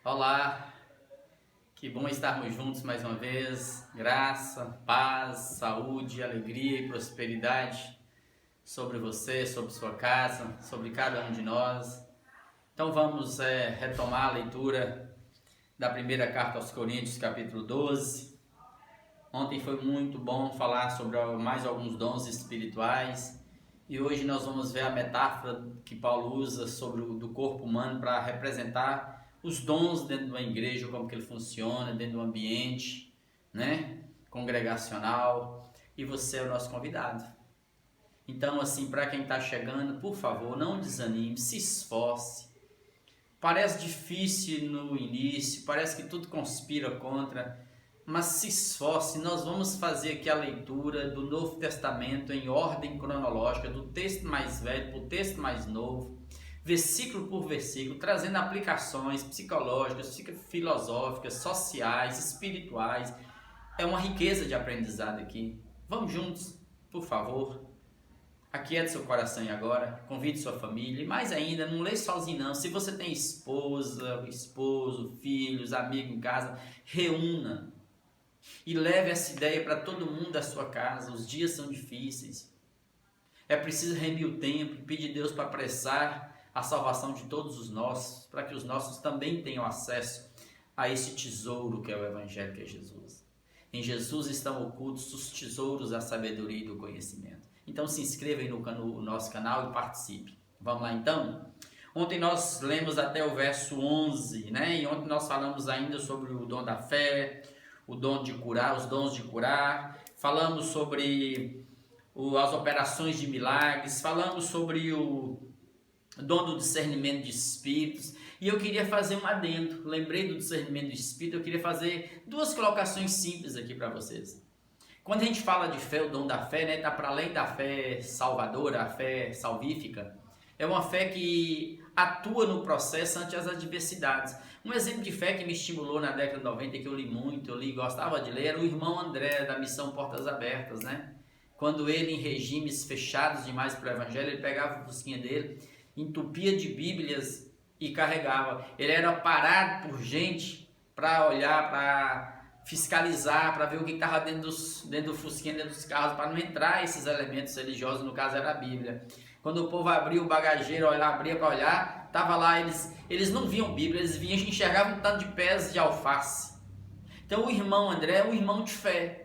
Olá, que bom estarmos juntos mais uma vez. Graça, paz, saúde, alegria e prosperidade sobre você, sobre sua casa, sobre cada um de nós. Então vamos retomar a leitura da primeira carta aos Coríntios, capítulo 12. Ontem foi muito bom falar sobre mais alguns dons espirituais. E hoje nós vamos ver a metáfora que Paulo usa sobre do corpo humano para representar os dons dentro de uma igreja, como que ele funciona dentro do ambiente, né, congregacional. E você é o nosso convidado. Então, assim, para quem está chegando, por favor, não desanime, se esforce. Parece difícil no início, parece que tudo conspira contra, mas se esforce. Nós vamos fazer aqui a leitura do Novo Testamento em ordem cronológica, do texto mais velho para o texto mais novo, versículo por versículo, trazendo aplicações psicológicas, filosóficas, sociais, espirituais. É uma riqueza de aprendizado aqui. Vamos juntos, por favor. Aquiete seu coração agora, convide sua família, e mais ainda, não lê sozinho não. Se você tem esposa, esposo, filhos, amigos em casa, reúna e leve essa ideia para todo mundo da sua casa. Os dias são difíceis, é preciso remir o tempo, pedir a Deus para apressar a salvação de todos os nossos, para que os nossos também tenham acesso a esse tesouro que é o Evangelho, que é Jesus. Em Jesus estão ocultos os tesouros da sabedoria e do conhecimento. Então se inscreva aí no nosso canal e participe. Vamos lá então? Ontem nós lemos até o verso 11, né? E ontem nós falamos ainda sobre o dom da fé, o dom de curar, os dons de curar. Falamos sobre as operações de milagres, falamos sobre o dom do discernimento de espíritos. E eu queria fazer um adendo. Lembrei do discernimento de espírito, eu queria fazer duas colocações simples aqui para vocês. Quando a gente fala de fé, o dom da fé, né, tá para além da fé salvadora, a fé salvífica. É uma fé que atua no processo ante as adversidades. Um exemplo de fé que me estimulou na década de 90, que eu li muito, gostava de ler, era o irmão André, da Missão Portas Abertas, né? Quando ele, em regimes fechados demais para o evangelho, ele pegava a fusquinha dele, entupia de bíblias e carregava. Ele era parado por gente para olhar, para fiscalizar, para ver o que estava dentro do fusquinha, dentro dos carros, para não entrar esses elementos religiosos, no caso era a Bíblia. Quando o povo abria o bagageiro, abria para olhar, estava lá, eles não viam Bíblia, eles enxergavam um tanto de pés de alface. Então o irmão André é um irmão de fé,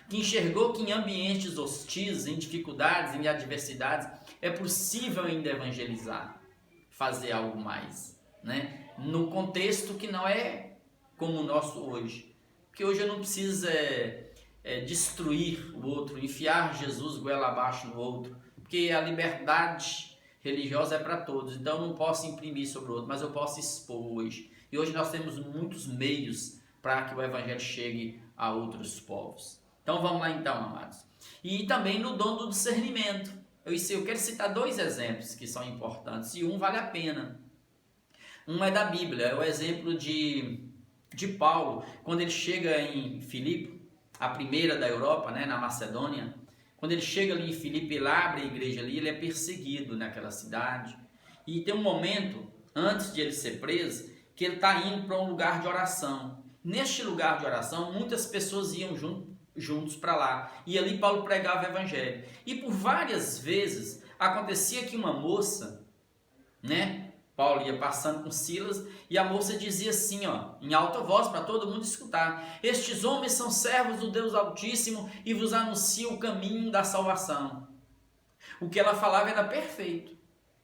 que enxergou que em ambientes hostis, em dificuldades, em adversidades, é possível ainda evangelizar, fazer algo mais, né? No contexto que não é como o nosso hoje. Porque hoje eu não preciso destruir o outro, enfiar Jesus goela abaixo no outro, porque a liberdade religiosa é para todos, então eu não posso imprimir sobre o outro, mas eu posso expor hoje. E hoje nós temos muitos meios para que o evangelho chegue a outros povos. Então vamos lá então, amados. E também no dom do discernimento. Eu quero citar dois exemplos que são importantes, e um vale a pena. Um é da Bíblia, é o exemplo de Paulo, quando ele chega em Filipe, a primeira da Europa, né, na Macedônia. Quando ele chega ali em Filipe, ele abre a igreja ali, ele é perseguido naquela cidade. E tem um momento, antes de ele ser preso, que ele está indo para um lugar de oração. Neste lugar de oração, muitas pessoas iam juntos para lá. E ali Paulo pregava o evangelho. E por várias vezes acontecia que uma moça, né, Paulo ia passando com Silas e a moça dizia assim, ó, em alta voz para todo mundo escutar: estes homens são servos do Deus Altíssimo e vos anunciam o caminho da salvação. O que ela falava era perfeito.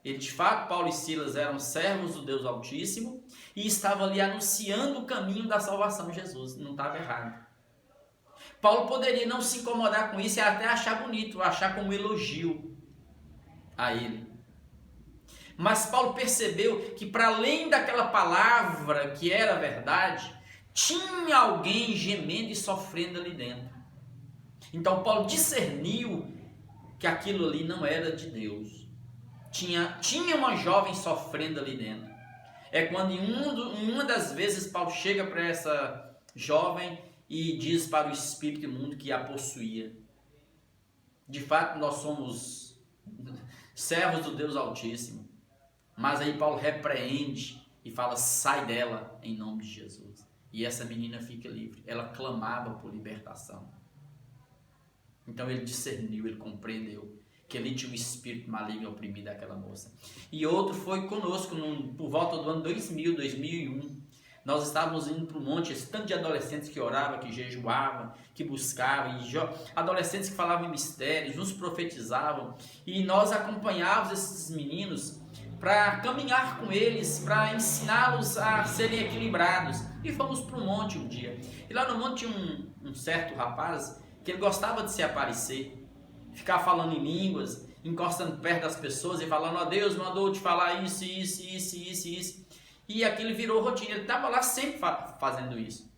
E de fato, Paulo e Silas eram servos do Deus Altíssimo e estavam ali anunciando o caminho da salvação. Jesus não estava errado. Paulo poderia não se incomodar com isso e até achar bonito, achar como elogio a ele. Mas Paulo percebeu que para além daquela palavra que era verdade, tinha alguém gemendo e sofrendo ali dentro. Então Paulo discerniu que aquilo ali não era de Deus. Tinha uma jovem sofrendo ali dentro. É quando em uma das vezes Paulo chega para essa jovem e diz para o espírito imundo que a possuía: de fato nós somos servos do Deus Altíssimo. Mas aí Paulo repreende e fala: sai dela em nome de Jesus. E essa menina fica livre. Ela clamava por libertação. Então ele discerniu, ele compreendeu que ali tinha um espírito maligno oprimido daquela moça. E outro foi conosco por volta do ano 2000, 2001. Nós estávamos indo para um monte, esse tanto de adolescentes que oravam, que jejuavam, que buscavam, adolescentes que falavam em mistérios, uns profetizavam, e nós acompanhávamos esses meninos para caminhar com eles, para ensiná-los a serem equilibrados. E fomos para um monte um dia. E lá no monte tinha um certo rapaz que ele gostava de se aparecer, ficar falando em línguas, encostando perto das pessoas e falando: ó, Deus mandou te falar isso, isso, isso, isso, isso. E aquilo virou rotina, ele estava lá sempre fazendo isso.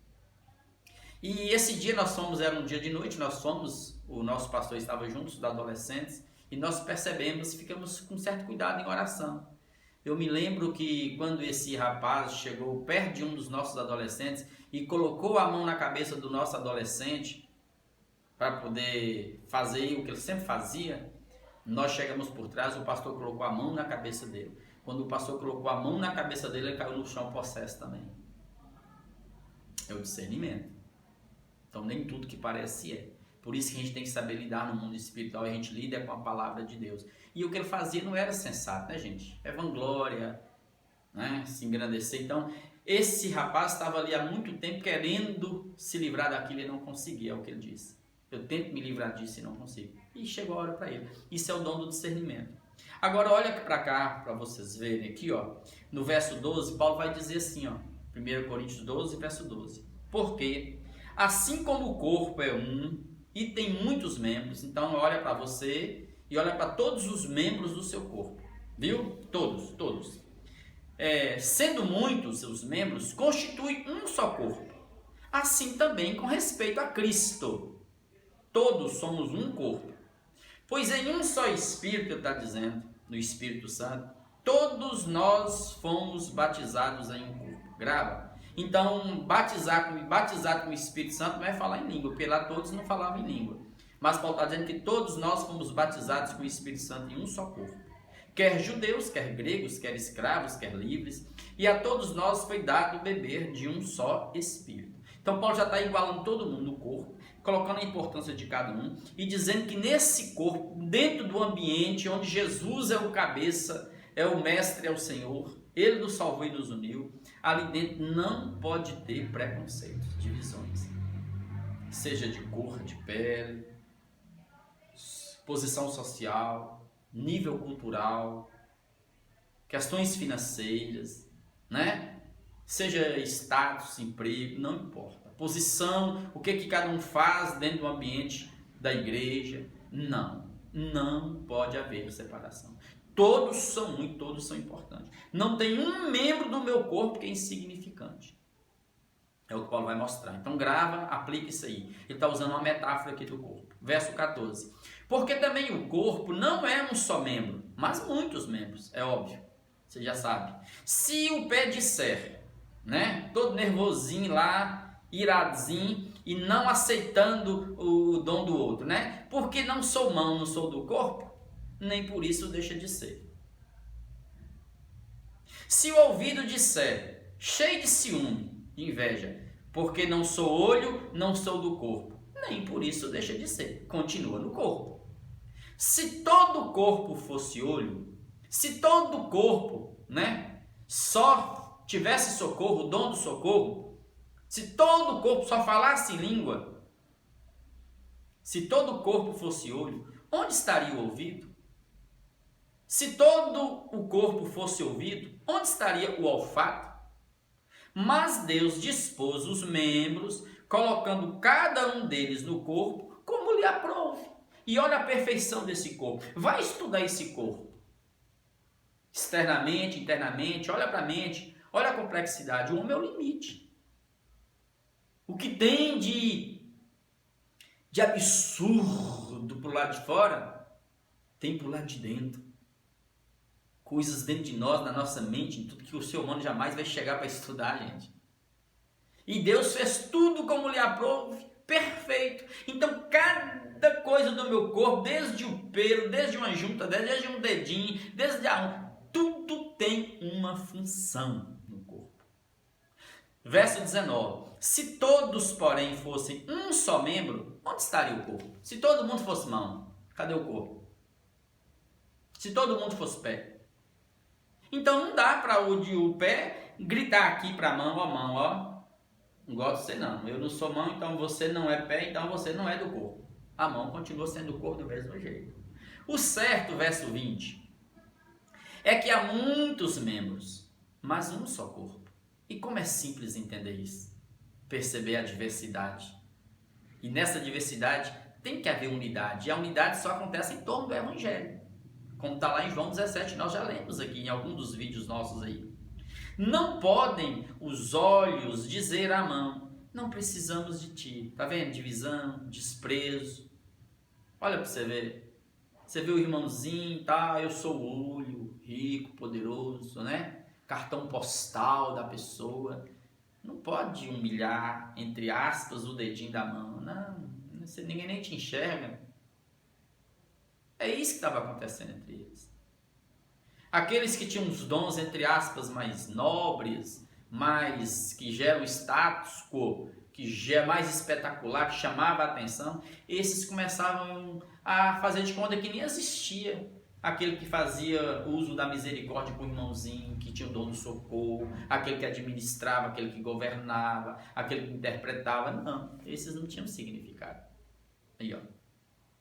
E esse dia nós fomos, era um dia de noite, nós fomos, o nosso pastor estava junto, os adolescentes, e nós percebemos, ficamos com certo cuidado em oração. Eu me lembro que quando esse rapaz chegou perto de um dos nossos adolescentes e colocou a mão na cabeça do nosso adolescente para poder fazer o que ele sempre fazia, nós chegamos por trás, o pastor colocou a mão na cabeça dele. Quando o pastor colocou a mão na cabeça dele, ele caiu no chão possesso também. É o discernimento. Então nem tudo que parece é. Por isso que a gente tem que saber lidar no mundo espiritual, e a gente lida com a palavra de Deus. E o que ele fazia não era sensato, né, gente? É vanglória, né? Se engrandecer. Então, esse rapaz estava ali há muito tempo querendo se livrar daquilo e não conseguia, é o que ele disse. Eu tento me livrar disso e não consigo. E chegou a hora para ele. Isso é o dom do discernimento. Agora olha para cá, para vocês verem aqui, ó, no verso 12, Paulo vai dizer assim, ó, 1 Coríntios 12, verso 12. Porque assim como o corpo é um e tem muitos membros, então olha para você e olha para todos os membros do seu corpo, viu? Todos. Sendo muitos os membros, constitui um só corpo. Assim também com respeito a Cristo. Todos somos um corpo. Pois em um só Espírito, ele está dizendo, no Espírito Santo, todos nós fomos batizados em um corpo. Grava. Então, batizado com o Espírito Santo não é falar em língua, porque lá todos não falavam em língua. Mas Paulo está dizendo que todos nós fomos batizados com o Espírito Santo em um só corpo. Quer judeus, quer gregos, quer escravos, quer livres. E a todos nós foi dado beber de um só Espírito. Então, Paulo já está igualando todo mundo no corpo, colocando a importância de cada um e dizendo que nesse corpo, dentro do ambiente onde Jesus é o cabeça, é o mestre, é o Senhor, ele nos salvou e nos uniu, ali dentro não pode ter preconceitos, divisões, seja de cor, de pele, posição social, nível cultural, questões financeiras, né? Seja status, emprego, não importa. Posição, o que cada um faz dentro do ambiente da igreja, não pode haver separação. Todos são muito, todos são importantes. Não tem um membro do meu corpo que é insignificante. É o que Paulo vai mostrar. Então grava, aplica isso aí. Ele está usando uma metáfora aqui do corpo. Verso 14. Porque também o corpo não é um só membro, mas muitos membros, é óbvio. Você já sabe. Se o pé disser, né, todo nervosinho lá, iradinho e não aceitando o dom do outro, né? Porque não sou mão, não sou do corpo, nem por isso deixa de ser. Se o ouvido disser, cheio de ciúme, de inveja, porque não sou olho, não sou do corpo, nem por isso deixa de ser, continua no corpo. Se todo o corpo fosse olho, se todo o corpo, né, só tivesse socorro, o dom do socorro, se todo o corpo só falasse língua, se todo o corpo fosse olho, onde estaria o ouvido? Se todo o corpo fosse ouvido, onde estaria o olfato? Mas Deus dispôs os membros, colocando cada um deles no corpo, como lhe aprouve. E olha a perfeição desse corpo. Vai estudar esse corpo. Externamente, internamente, olha para a mente, olha a complexidade. O homem é o limite. O que tem de absurdo para o lado de fora, tem para o lado de dentro. Coisas dentro de nós, na nossa mente, em tudo que o ser humano jamais vai chegar para estudar, gente. E Deus fez tudo como lhe aprouve, perfeito. Então, cada coisa do meu corpo, desde o pelo, desde uma junta, desde um dedinho, tudo tem uma função no Verso 19. Se todos, porém, fossem um só membro, onde estaria o corpo? Se todo mundo fosse mão, cadê o corpo? Se todo mundo fosse pé. Então não dá para o pé gritar aqui para a mão, ó. Não gosto de você não. Eu não sou mão, então você não é pé, então você não é do corpo. A mão continua sendo o corpo do mesmo jeito. O certo, verso 20, é que há muitos membros, mas um só corpo. E como é simples entender isso? Perceber a diversidade. E nessa diversidade tem que haver unidade. E a unidade só acontece em torno do Evangelho. Como está lá em João 17, nós já lemos aqui em algum dos vídeos nossos aí. Não podem os olhos dizer à mão, não precisamos de ti. Tá vendo? Divisão, desprezo. Olha para você ver. Você vê o irmãozinho, tá? Eu sou o olho, rico, poderoso, né? Cartão postal da pessoa. Não pode humilhar, entre aspas, o dedinho da mão. Não, ninguém nem te enxerga. É isso que estava acontecendo entre eles. Aqueles que tinham os dons, entre aspas, mais nobres, mais que geram status quo, que é mais espetacular, que chamava a atenção, esses começavam a fazer de conta que nem existia aquele que fazia uso da misericórdia com o irmãozinho, que tinha o dom do socorro, aquele que administrava, aquele que governava, aquele que interpretava. Não, esses não tinham significado. Aí, ó.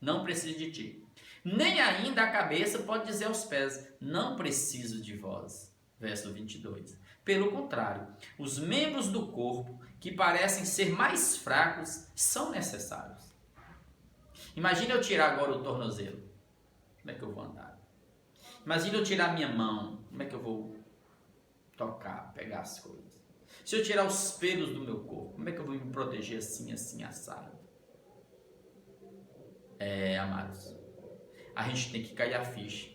Não preciso de ti. Nem ainda a cabeça pode dizer aos pés, não preciso de vós. Verso 22. Pelo contrário, os membros do corpo que parecem ser mais fracos são necessários. Imagina eu tirar agora o tornozelo. Como é que eu vou andar? Imagina eu tirar minha mão. Como é que eu vou tocar, pegar as coisas? Se eu tirar os pelos do meu corpo, como é que eu vou me proteger assim, assado? Amados, a gente tem que cair a ficha,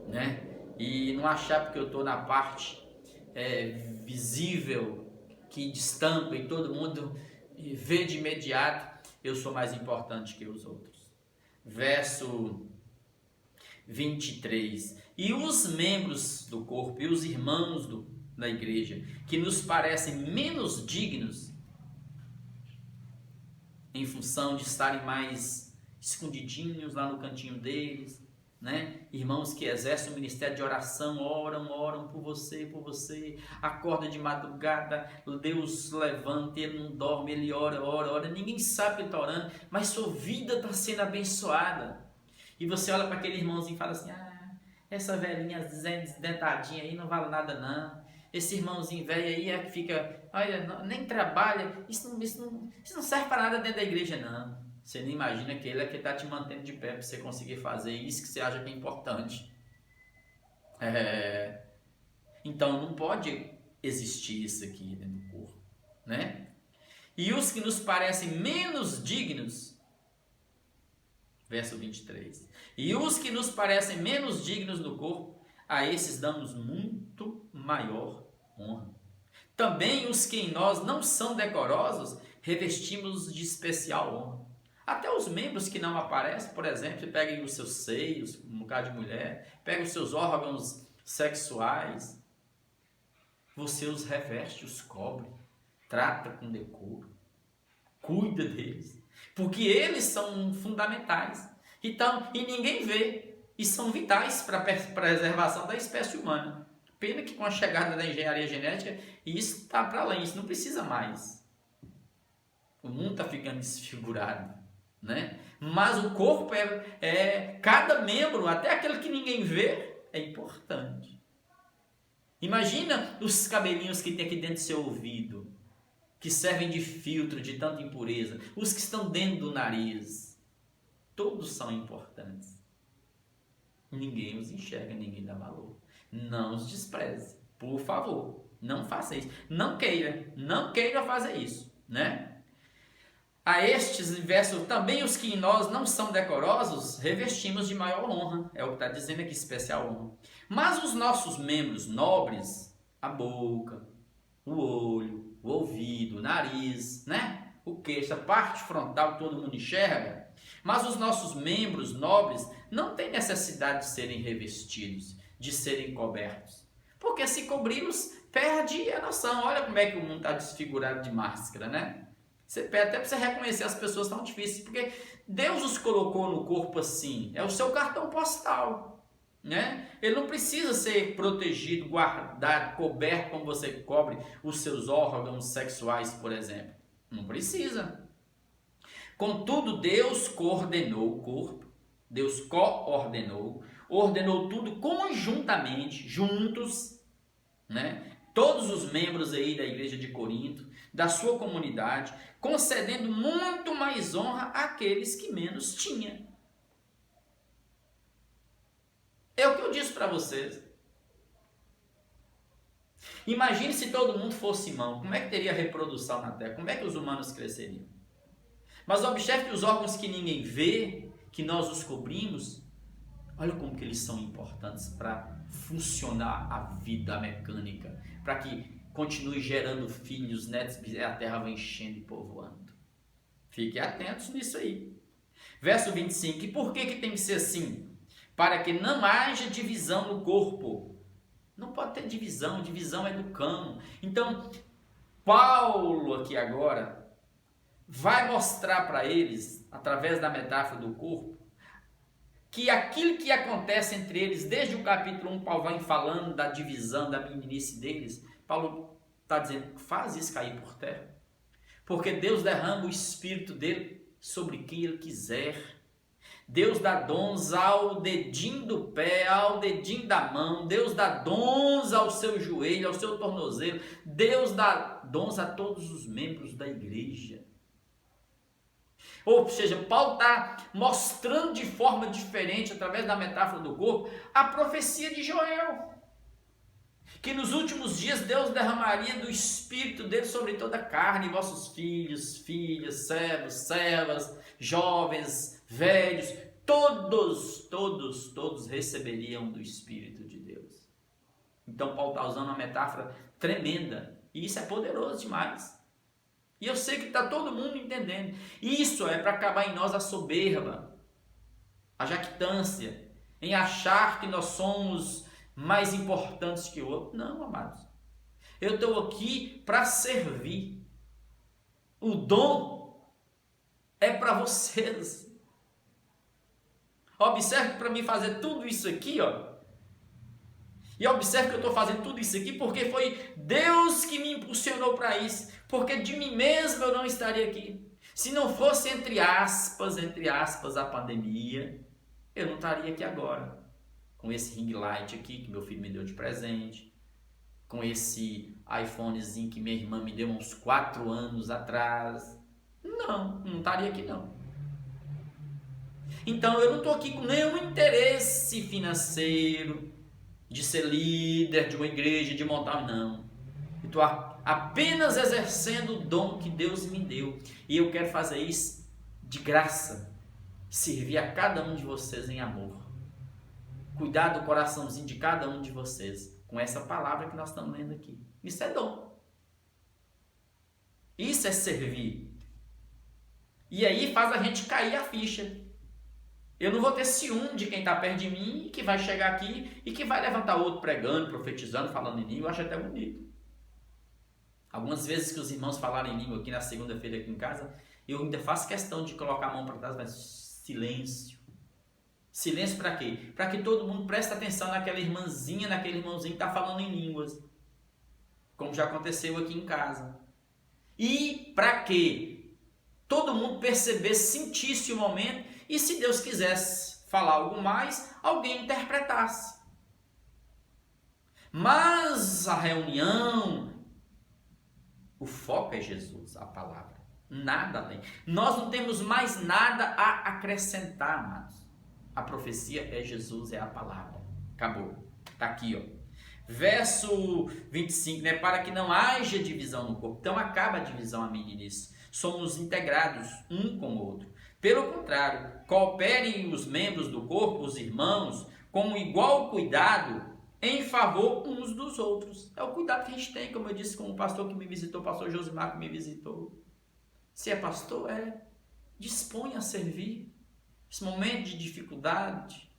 né? E não achar porque eu estou na parte visível, que destampa e todo mundo vê de imediato, eu sou mais importante que os outros. Verso 23. E os membros do corpo e os irmãos da igreja que nos parecem menos dignos, em função de estarem mais escondidinhos lá no cantinho deles, né? Irmãos que exercem o ministério de oração, oram por você, acorda de madrugada, Deus levanta, ele não dorme, ele ora, ninguém sabe que ele está orando, mas sua vida está sendo abençoada. E você olha para aquele irmãozinho e fala assim, essa velhinha desdentadinha aí não vale nada não. Esse irmãozinho velho aí é que fica, olha, nem trabalha, isso não serve para nada dentro da igreja não. Você não imagina que ele é que está te mantendo de pé para você conseguir fazer isso que você acha que é importante. Então não pode existir isso aqui dentro do corpo, né? E os que nos parecem menos dignos, verso 23. E os que nos parecem menos dignos do corpo, a esses damos muito maior honra. Também os que em nós não são decorosos, revestimos de especial honra. Até os membros que não aparecem, por exemplo, peguem os seus seios, no caso de mulher, peguem os seus órgãos sexuais, você os reveste, os cobre, trata com decoro, cuida deles, porque eles são fundamentais. Então, e ninguém vê, e são vitais para a preservação da espécie humana. Pena que com a chegada da engenharia genética, isso está para além, isso não precisa mais. O mundo está ficando desfigurado, né? Mas o corpo cada membro, até aquele que ninguém vê, é importante. Imagina os cabelinhos que tem aqui dentro do seu ouvido, que servem de filtro de tanta impureza, os que estão dentro do nariz, todos são importantes. Ninguém os enxerga, ninguém dá valor. Não os despreze, por favor, não faça isso. Não queira fazer isso, né? A estes, verso, também os que em nós não são decorosos, revestimos de maior honra. É o que está dizendo aqui, especial honra. Mas os nossos membros nobres, a boca, o olho, o ouvido, o nariz, né? O queixo, a parte frontal, todo mundo enxerga. Mas os nossos membros nobres não têm necessidade de serem revestidos, de serem cobertos. Porque se cobri-los, perde a noção. Olha como é que o mundo está desfigurado de máscara, né? Você perde até para você reconhecer as pessoas tão difíceis, porque Deus os colocou no corpo assim, é o seu cartão postal, né? Ele não precisa ser protegido, guardado, coberto como você cobre os seus órgãos sexuais, por exemplo. Não precisa. Contudo, Deus coordenou o corpo, Deus coordenou, ordenou tudo conjuntamente, juntos, né? Todos os membros aí da igreja de Corinto, da sua comunidade, concedendo muito mais honra àqueles que menos tinham. É o que eu disse para vocês. Imagine se todo mundo fosse irmão, como é que teria reprodução na Terra? Como é que os humanos cresceriam? Mas observe que os órgãos que ninguém vê, que nós os cobrimos, olha como que eles são importantes para funcionar a vida mecânica, para que continue gerando filhos, netos, e a terra vai enchendo e povoando. Fiquem atentos nisso aí. Verso 25, e por que tem que ser assim? Para que não haja divisão no corpo. Não pode ter divisão, divisão é do cão. Então, Paulo aqui agora vai mostrar para eles, através da metáfora do corpo, que aquilo que acontece entre eles, desde o capítulo 1, Paulo vai falando da divisão, da meninice deles, Paulo está dizendo, faz isso cair por terra, porque Deus derrama o Espírito dele sobre quem ele quiser. Deus dá dons ao dedinho do pé, ao dedinho da mão, Deus dá dons ao seu joelho, ao seu tornozelo, Deus dá dons a todos os membros da igreja. Ou seja, Paulo está mostrando de forma diferente, através da metáfora do corpo, a profecia de Joel. Que nos últimos dias Deus derramaria do Espírito dele sobre toda a carne, vossos filhos, filhas, servos, servas, jovens, velhos, todos receberiam do Espírito de Deus. Então Paulo está usando uma metáfora tremenda, e isso é poderoso demais. E eu sei que está todo mundo entendendo. Isso é para acabar em nós a soberba, a jactância, em achar que nós somos mais importantes que o outro. Não, amados. Eu estou aqui para servir. O dom é para vocês. Observe que para mim fazer tudo isso aqui, ó. E observe que eu estou fazendo tudo isso aqui porque foi Deus que me impulsionou para isso. Porque de mim mesmo eu não estaria aqui. Se não fosse, entre aspas, a pandemia, eu não estaria aqui agora. Com esse ring light aqui que meu filho me deu de presente. Com esse iPhonezinho que minha irmã me deu uns 4 anos atrás. Não estaria aqui não. Então eu não estou aqui com nenhum interesse financeiro, de ser líder de uma igreja, de montar, não. Eu estou apenas exercendo o dom que Deus me deu. E eu quero fazer isso de graça. Servir a cada um de vocês em amor. Cuidar do coraçãozinho de cada um de vocês. Com essa palavra que nós estamos lendo aqui. Isso é dom. Isso é servir. E aí faz a gente cair a ficha. Eu não vou ter ciúme de quem está perto de mim e que vai chegar aqui e que vai levantar outro pregando, profetizando, falando em língua. Eu acho até bonito. Algumas vezes que os irmãos falaram em língua aqui na segunda-feira aqui em casa, eu ainda faço questão de colocar a mão para trás, mas silêncio. Silêncio para quê? Para que todo mundo preste atenção naquela irmãzinha, naquele irmãozinho que está falando em línguas. Como já aconteceu aqui em casa. E para que todo mundo percebesse, sentisse o momento e se Deus quisesse falar algo mais, alguém interpretasse. Mas a reunião, o foco é Jesus, a palavra. Nada além. Nós não temos mais nada a acrescentar, amados. A profecia é Jesus, é a palavra. Acabou. Está aqui, ó. Verso 25, né? Para que não haja divisão no corpo. Então acaba a divisão, a meninice. Somos integrados um com o outro. Pelo contrário, cooperem os membros do corpo, os irmãos, com igual cuidado em favor uns dos outros. É o cuidado que a gente tem, como eu disse com o pastor que me visitou, o pastor Josimar que me visitou. Se é pastor, dispõe a servir. Esse momento de dificuldade,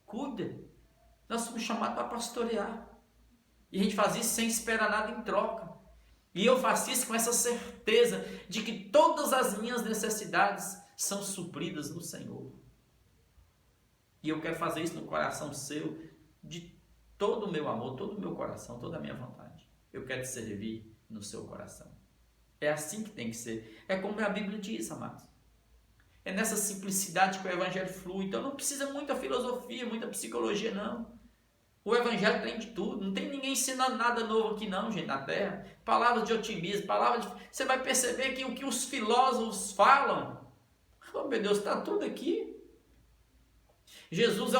cuida. Nós somos chamados para pastorear. E a gente faz isso sem esperar nada em troca. E eu faço isso com essa certeza de que todas as minhas necessidades são supridas no Senhor. E eu quero fazer isso no coração seu, de todo o meu amor, todo o meu coração, toda a minha vontade. Eu quero te servir no seu coração. É assim que tem que ser. É como a Bíblia diz, amados. É nessa simplicidade que o Evangelho flui. Então não precisa muita filosofia, muita psicologia, não. O Evangelho tem de tudo. Não tem ninguém ensinando nada novo aqui não, gente, na Terra. Palavras de otimismo, Você vai perceber que o que os filósofos falam, oh meu Deus, está tudo aqui. Jesus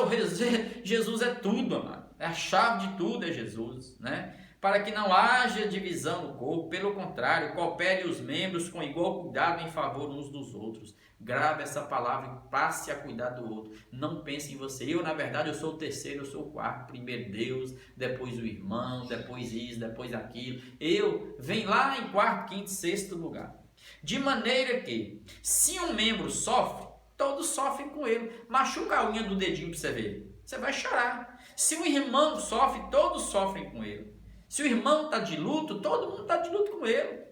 é tudo, amado. É a chave de tudo, é Jesus, né? Para que não haja divisão no corpo, pelo contrário, coopere os membros com igual cuidado em favor uns dos outros. Grave essa palavra e passe a cuidar do outro. Não pense em você. Na verdade, eu sou o terceiro, eu sou o quarto. Primeiro Deus, depois o irmão, depois isso, depois aquilo. Eu venho lá em quarto, quinto, sexto lugar. De maneira que, se um membro sofre, todos sofrem com ele. Machuca a unha do dedinho para você ver. Você vai chorar. Se um irmão sofre, todos sofrem com ele. Se o irmão está de luto, todo mundo está de luto com ele.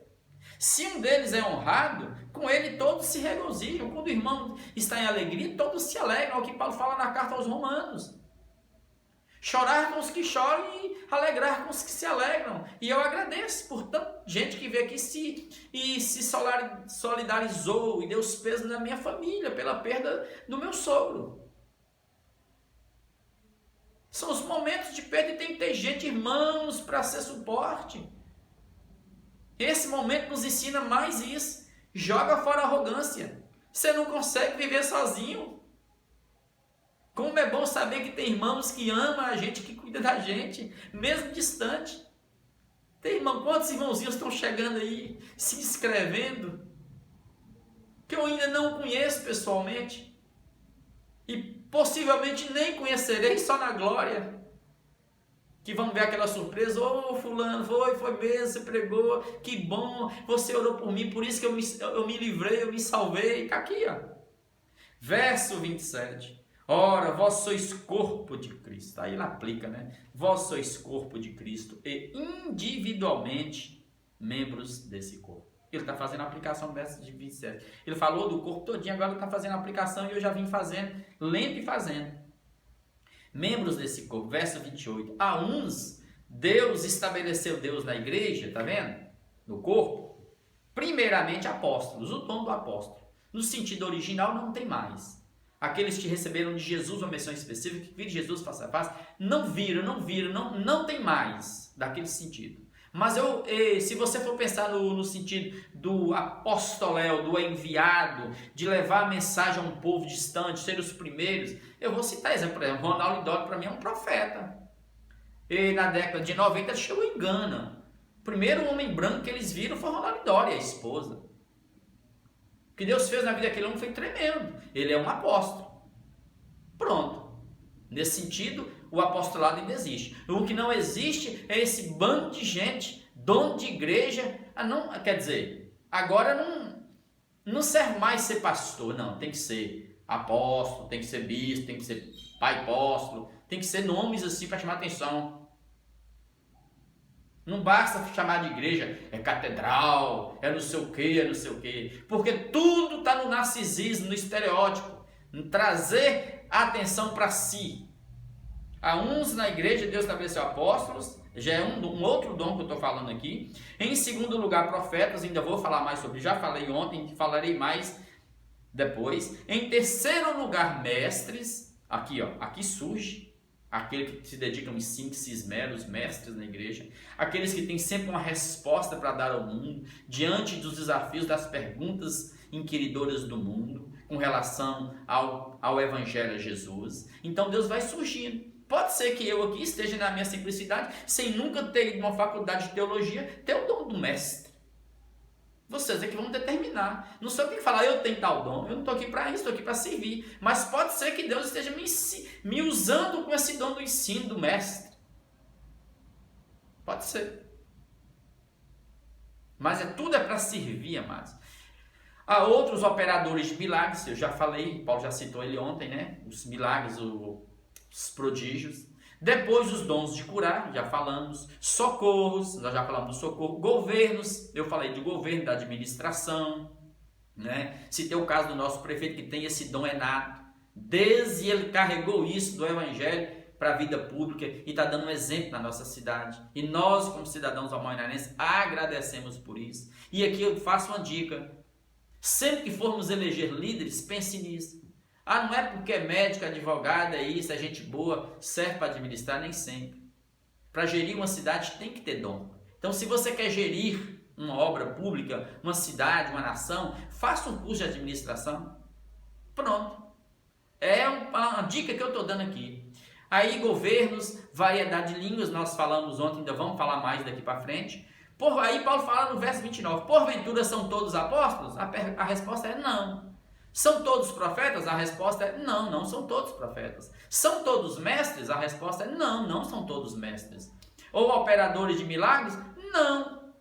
Se um deles é honrado, com ele todos se regozijam. Quando o irmão está em alegria, todos se alegram. É o que Paulo fala na carta aos Romanos. Chorar com os que choram e alegrar com os que se alegram. E eu agradeço por tanta gente que veio aqui e se solidarizou e deu os pesos na minha família pela perda do meu sogro. São os momentos de perda e tem que ter gente, irmãos, para ser suporte. Esse momento nos ensina mais isso. Joga fora a arrogância. Você não consegue viver sozinho. Como é bom saber que tem irmãos que amam a gente, que cuidam da gente, mesmo distante. Tem irmão, quantos irmãozinhos estão chegando aí, se inscrevendo, que eu ainda não conheço pessoalmente. E possivelmente nem conhecerei, só na glória. Que vão ver aquela surpresa, fulano, foi mesmo, você pregou, que bom, você orou por mim, por isso que eu me livrei, eu me salvei. Está aqui, ó. Verso 27. Ora, vós sois corpo de Cristo. Aí ele aplica, né? Vós sois corpo de Cristo e individualmente membros desse corpo. Ele está fazendo a aplicação dessa de 27. Ele falou do corpo todinho, agora está fazendo a aplicação e eu já vim fazendo, lendo e fazendo. Membros desse corpo, verso 28. A uns, Deus estabeleceu Deus na igreja, tá vendo? No corpo. Primeiramente apóstolos, o dom do apóstolo. No sentido original não tem mais. Aqueles que receberam de Jesus uma missão específica, que viram Jesus face a face, não tem mais daquele sentido. Mas se você for pensar no sentido do apostoléu, do enviado, de levar a mensagem a um povo distante, ser os primeiros, eu vou citar exemplo, por exemplo, Ronaldo Lidório para mim é um profeta. E na década de 90 ele chegou em Gana. O primeiro homem branco que eles viram foi Ronaldo Lidório, a esposa. O que Deus fez na vida daquele homem foi tremendo. Ele é um apóstolo. Pronto. Nesse sentido, o apostolado ainda existe. O que não existe é esse bando de gente, dono de igreja. Quer dizer, agora não serve mais ser pastor, não. Tem que ser apóstolo, tem que ser bispo, tem que ser pai apóstolo, tem que ser nomes assim para chamar atenção. Não basta chamar de igreja, é catedral, é não sei o que, porque tudo está no narcisismo, no estereótipo, em trazer a atenção para si. A uns na igreja Deus estabeleceu apóstolos, já é um outro dom que eu estou falando aqui. Em segundo lugar, profetas, ainda vou falar mais sobre, já falei ontem, falarei mais depois. Em terceiro lugar, mestres, aqui surge aquele que se dedica em ensino, que se esmera, os mestres na igreja, aqueles que têm sempre uma resposta para dar ao mundo, diante dos desafios, das perguntas inquiridoras do mundo, com relação ao Evangelho a Jesus. Então Deus vai surgindo. Pode ser que eu aqui esteja na minha simplicidade, sem nunca ter ido numa faculdade de teologia, ter o dom do mestre. Vocês é que vão determinar. Não sou eu que falar, eu tenho tal dom. Eu não estou aqui para isso, estou aqui para servir. Mas pode ser que Deus esteja me usando com esse dom do ensino, do mestre. Pode ser. Mas tudo é para servir, amados. Há outros operadores de milagres, eu já falei, Paulo já citou ele ontem, né? Os milagres, os prodígios. Depois os dons de curar, já falamos. Socorros, nós já falamos do socorro. Governos, eu falei de governo, da administração, né? Citei o caso do nosso prefeito que tem esse dom inato. Desde ele carregou isso do evangelho para a vida pública e está dando um exemplo na nossa cidade. E nós, como cidadãos almoinenses, agradecemos por isso. E aqui eu faço uma dica. Sempre que formos eleger líderes, pense nisso. Ah, não é porque é médico, advogado, é isso, é gente boa, serve para administrar, nem sempre. Para gerir uma cidade tem que ter dom. Então, se você quer gerir uma obra pública, uma cidade, uma nação, faça um curso de administração. Pronto. É uma dica que eu estou dando aqui. Aí, governos, variedade de línguas, nós falamos ontem, ainda vamos falar mais daqui para frente. Aí Paulo fala no verso 29, porventura são todos apóstolos? A resposta é não. São todos profetas? A resposta é não, não são todos profetas. São todos mestres? A resposta é não, não são todos mestres. Ou operadores de milagres? Não.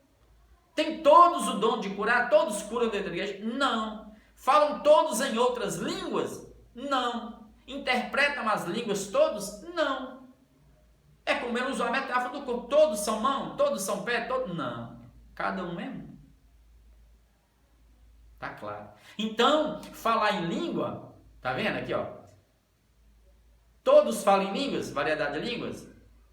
Tem todos o dom de curar? Todos curam dentro da igreja? Não. Falam todos em outras línguas? Não. Interpretam as línguas todos? Não. É como ele usou a metáfora do corpo. Todos são mão? Todos são pé? Todos? Não. Cada um é um. Tá claro. Então, falar em língua, tá vendo aqui, ó? Todos falam em línguas? Variedade de línguas?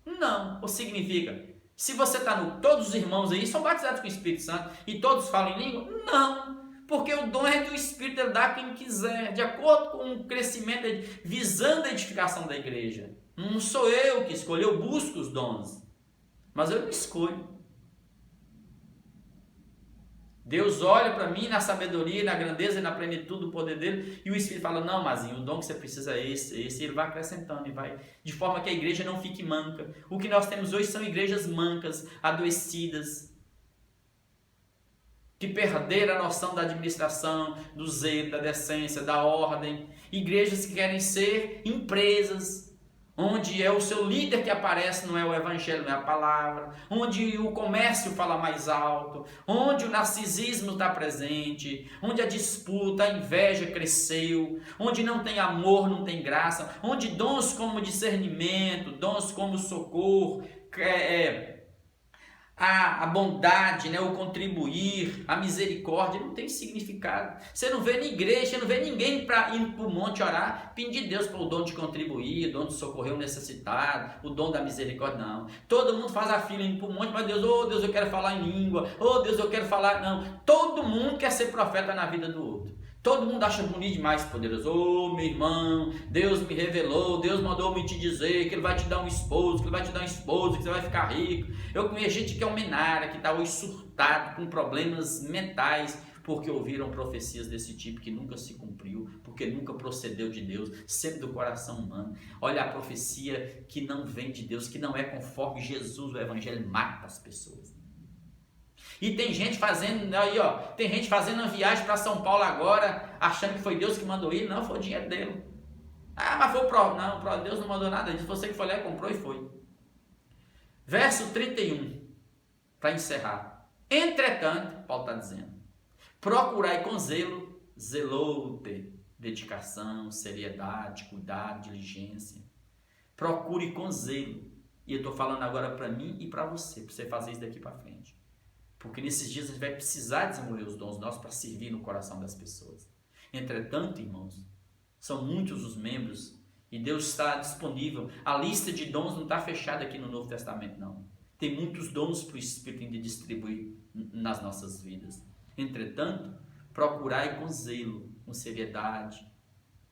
Não. Ou significa, se você está no... Todos os irmãos aí são batizados com o Espírito Santo e todos falam em língua? Não. Porque o dom é do Espírito, ele dá a quem quiser, de acordo com o crescimento, visando a edificação da igreja. Não sou eu que escolho, eu busco os dons. Mas eu não escolho. Deus olha para mim na sabedoria, na grandeza e na plenitude do poder dele, e o Espírito fala, não, Mazinho, o dom que você precisa é esse, e ele vai acrescentando, e vai, de forma que a igreja não fique manca. O que nós temos hoje são igrejas mancas, adoecidas, que perderam a noção da administração, do zelo, da decência, da ordem. Igrejas que querem ser empresas, onde é o seu líder que aparece, não é o evangelho, não é a palavra, onde o comércio fala mais alto, onde o narcisismo está presente, onde a disputa, a inveja cresceu, onde não tem amor, não tem graça, onde dons como discernimento, dons como socorro, a bondade, né, o contribuir, a misericórdia, não tem significado. Você não vê na igreja, você não vê ninguém indo para o monte orar, pedir a Deus para o dom de contribuir, o dom de socorrer o necessitado, o dom da misericórdia, não. Todo mundo faz a fila indo para o monte, mas Deus, oh Deus, eu quero falar em língua, oh Deus, eu quero falar, não. Todo mundo quer ser profeta na vida do outro. Todo mundo acha bonito demais, poderoso. Ô, meu irmão, Deus me revelou, Deus mandou-me te dizer que Ele vai te dar um esposo, que Ele vai te dar um esposo, que você vai ficar rico. Eu conheço gente que é homenária, que está hoje surtado, com problemas mentais, porque ouviram profecias desse tipo que nunca se cumpriu, porque nunca procedeu de Deus, sempre do coração humano. Olha a profecia que não vem de Deus, que não é conforme Jesus, o Evangelho mata as pessoas. E tem gente fazendo, aí ó, tem gente fazendo uma viagem para São Paulo agora, achando que foi Deus que mandou ir. Não, foi o dinheiro dele. Ah, mas foi não, Deus não mandou nada disso, você que foi lá e comprou e foi. Verso 31, para encerrar. Entretanto, Paulo está dizendo, procurai com zelo, zelote, dedicação, seriedade, cuidado, diligência. Procure com zelo. E eu estou falando agora para mim e para você fazer isso daqui para frente. Porque nesses dias a gente vai precisar desenvolver os dons nossos para servir no coração das pessoas. Entretanto, irmãos, são muitos os membros e Deus está disponível. A lista de dons não está fechada aqui no Novo Testamento, não. Tem muitos dons para o Espírito de distribuir nas nossas vidas. Entretanto, procurai com zelo, com seriedade,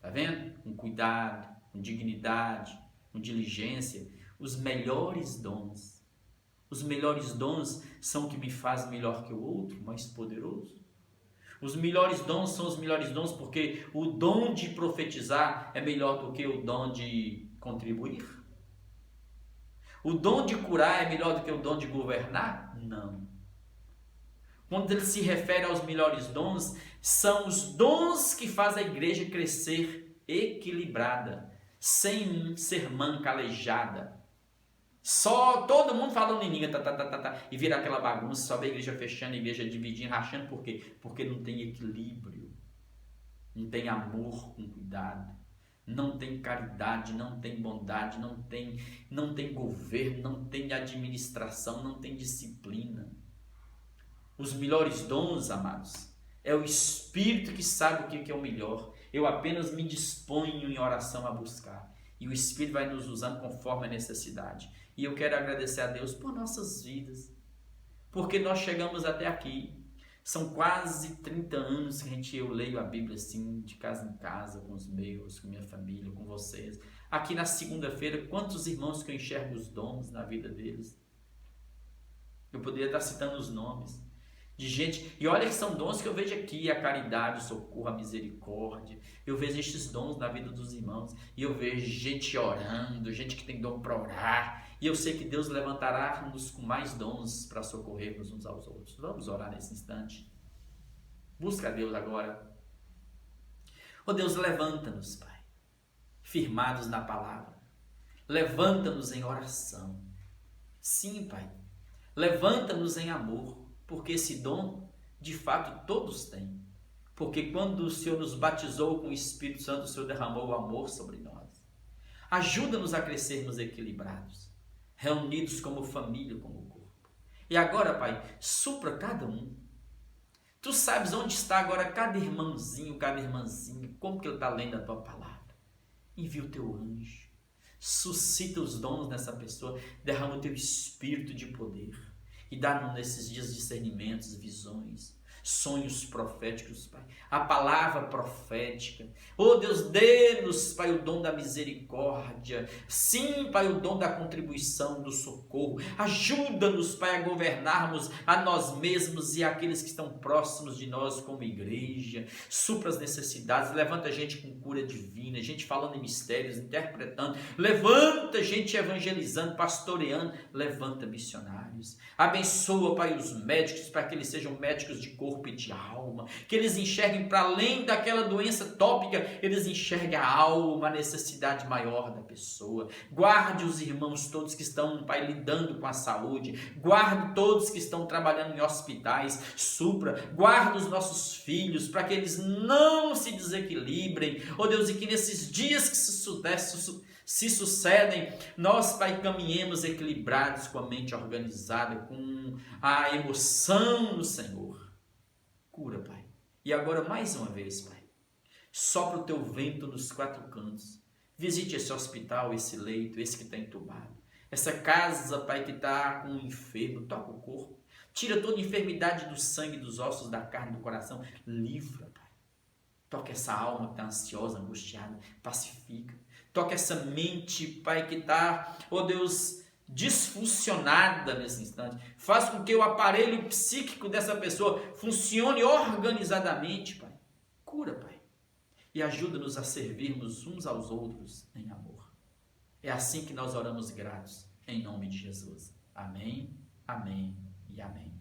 tá vendo? Com cuidado, com dignidade, com diligência, os melhores dons. Os melhores dons são o que me faz melhor que o outro, mais poderoso. Os melhores dons são os melhores dons porque o dom de profetizar é melhor do que o dom de contribuir. O dom de curar é melhor do que o dom de governar? Não. Quando ele se refere aos melhores dons, são os dons que fazem a igreja crescer equilibrada, sem ser manca, aleijada. Só todo mundo falando em língua, e vira aquela bagunça, só a igreja fechando, a igreja dividindo, rachando, por quê? Porque não tem equilíbrio, não tem amor com cuidado, não tem caridade, não tem bondade, não tem governo, não tem administração, não tem disciplina. Os melhores dons, amados, é o Espírito que sabe o que é o melhor. Eu apenas me disponho em oração a buscar. E o Espírito vai nos usando conforme a necessidade. E eu quero agradecer a Deus por nossas vidas, porque nós chegamos até aqui. São quase 30 anos que eu leio a Bíblia assim, de casa em casa, com os meus, com minha família, com vocês. Aqui na segunda-feira, quantos irmãos que eu enxergo os dons na vida deles? Eu poderia estar citando os nomes de gente, e olha que são dons que eu vejo aqui, a caridade, o socorro, a misericórdia. Eu vejo estes dons na vida dos irmãos, e eu vejo gente orando, gente que tem dom para orar, e eu sei que Deus levantará-nos com mais dons para socorrermos uns aos outros. Vamos orar nesse instante. Busca a Deus agora. Oh Deus, levanta-nos, Pai, firmados na palavra. Levanta-nos em oração. Sim, Pai, levanta-nos em amor, porque esse dom, de fato, todos têm. Porque quando o Senhor nos batizou com o Espírito Santo, o Senhor derramou o amor sobre nós. Ajuda-nos a crescermos equilibrados, reunidos como família, como corpo. E agora, Pai, supra cada um. Tu sabes onde está agora cada irmãozinho, cada irmãzinha, como que ele está lendo a Tua palavra. Envia o Teu anjo, suscita os dons nessa pessoa, derrama o Teu Espírito de poder. E dá-nos nesses dias discernimentos, visões, sonhos proféticos, Pai. A palavra profética. Oh Deus, dê-nos, Pai, o dom da misericórdia. Sim, Pai, o dom da contribuição, do socorro. Ajuda-nos, Pai, a governarmos a nós mesmos e aqueles que estão próximos de nós como igreja. Supra as necessidades. Levanta gente com cura divina, gente falando em mistérios, interpretando. Levanta gente evangelizando, pastoreando. Levanta missionários. Abençoa, Pai, os médicos, para que eles sejam médicos de corpo e de alma, que eles enxerguem para além daquela doença tópica, eles enxerguem a alma, a necessidade maior da pessoa. Guarde os irmãos todos que estão, Pai, lidando com a saúde, guarde todos que estão trabalhando em hospitais, supra, guarda os nossos filhos, para que eles não se desequilibrem, oh Deus, e que nesses dias que se sucedem, nós, Pai, caminhemos equilibrados, com a mente organizada, com a emoção no Senhor. Cura, Pai. E agora, mais uma vez, Pai, sopra o Teu vento nos quatro cantos. Visite esse hospital, esse leito, esse que está entubado. Essa casa, Pai, que está com um enfermo. Toca o corpo. Tira toda enfermidade do sangue, dos ossos, da carne, do coração. Livra, Pai. Toca essa alma que está ansiosa, angustiada. Pacifica. Toca essa mente, Pai, que está, oh Deus, disfuncionada nesse instante. Faz com que o aparelho psíquico dessa pessoa funcione organizadamente, Pai. Cura, Pai. E ajuda-nos a servirmos uns aos outros em amor. É assim que nós oramos gratos, em nome de Jesus. Amém, amém e amém.